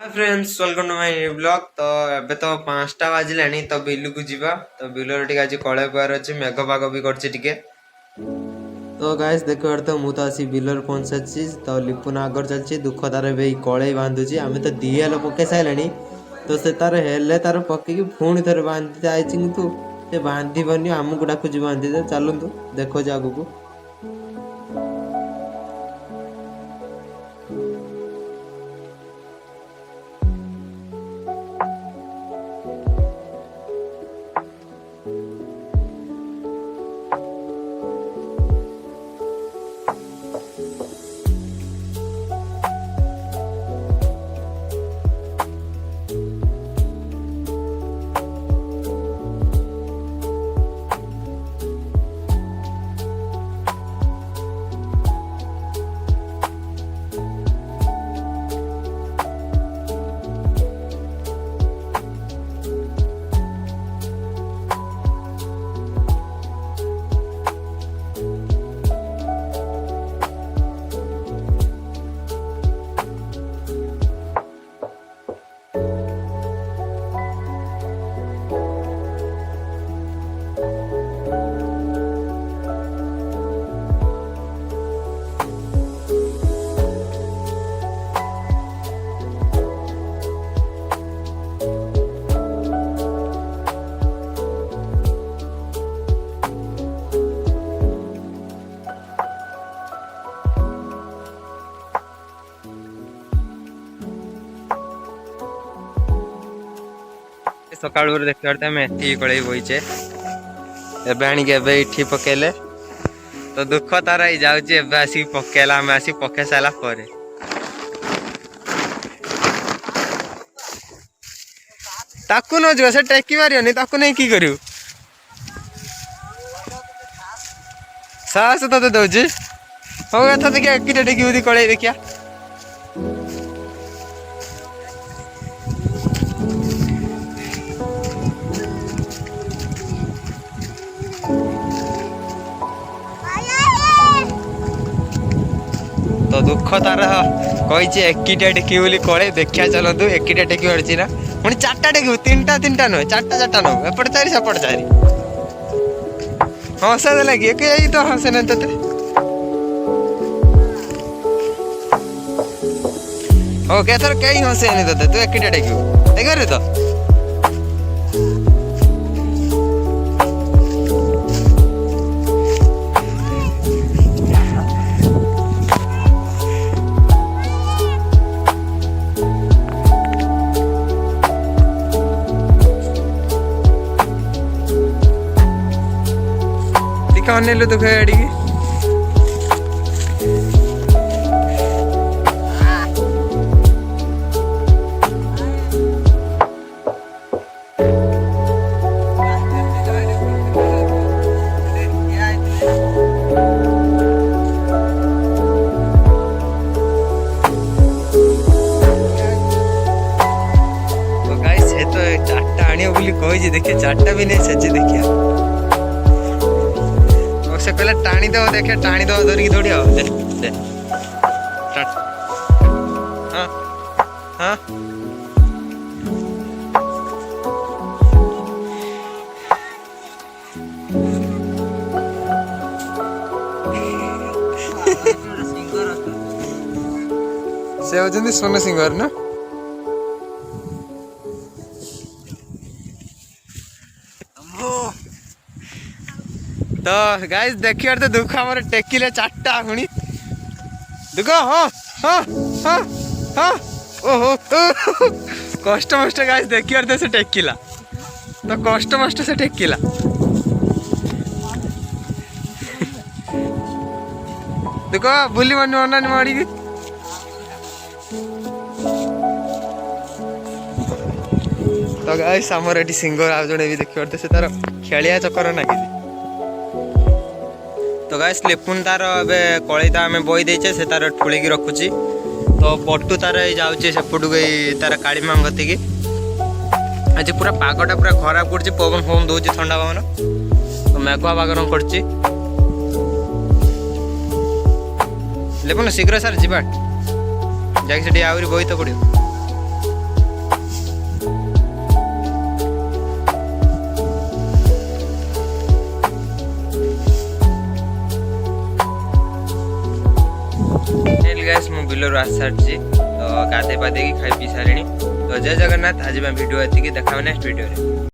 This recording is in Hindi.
Friends welcome to my blog. तो एबे तो 5टा बाजिलानी तो बिलु को जीवा तो बिलर टिके आज कळे पार अछि मेघ पाग भी करछि टिके। तो गाइस देखो तो मु तो आसी बिलर पहुंचछि तो लिपुन आगर चलछि दुख तारे बे कळे बांधुछि आमे तो दियालो पके साइलानी तो से तार हेले तार पके की फोन थरे बांधि जाय छि किंतु से बांधि बनी हमकु डाकु जी बांधि दे चलंतु देखो जागु को। सकाल देखते मेथी कड़े बोचे एबे आनी के पकेले तो दुख तार ही जाऊँगी एबे आसिक पकेला आम आसिक पके सारा पर ताकू न जो से टेकी मारियोनी ताकू नहीं की करू साहस तो दौजी हो एथ देखिया कि टेकी कड़े देखिया तो दुख तार कही एकिटा टेकी बोली कड़े देखिया चलतु एकिटा टेकी मारी ना पुणी 4टा टेकू 3टा नुहे 4टा नौ एपटे 4 सेपटे 4 हंसा दे लगे एक तो हंसे ना ते हो के थर कहीं हंसे नहीं ते तू एकिटा टेकू देख तो अनेलु दुख गाड़ी तो गाइस ये तो 4टा आनियो बोली कहि देखिए 4टा भी नहीं सच्ची देखिए से पहले टाणी दो देखे टाणी दो धरिकी दौड़ी आओ दे दे हाँ हाँ से होजंदी सोनू सिंगर ना तो गाइस देखिए तो दुख आम टेकिले 4टा पुणी दुख हाँ हाँ हाँ हाँ ओहो कष्ट मष्ट गाइस देखिए तो से टेकिला तो कष्ट मष्ट से टेकिला दुख बुली मन अनानी माड़ी तो गाइस आमर ये सिंगर आ जड़े भी देखिए तो से तार खेलिया चक्कर ना तो गाइस लिपुन तार ए कड़ी आम बही देचे से तार ठुलिकी रखुची तो पटु तार जाऊँचे सेपटू गई तार काली माँ गति की आज पूरा पागटा पूरा खराब कर पवन फवन दौर ठंडा पवन तो मेघुआ पाग कर लिपुन शीघ्र सार जा आहरी बही तो पड़ो फाइनाली गाइस मु बिलर आस सारी तो गाधे पाधे खाई पी सारे तो जय जगन्नाथ आज वीडियो एति देखा नेक्स्ट वीडियो रे।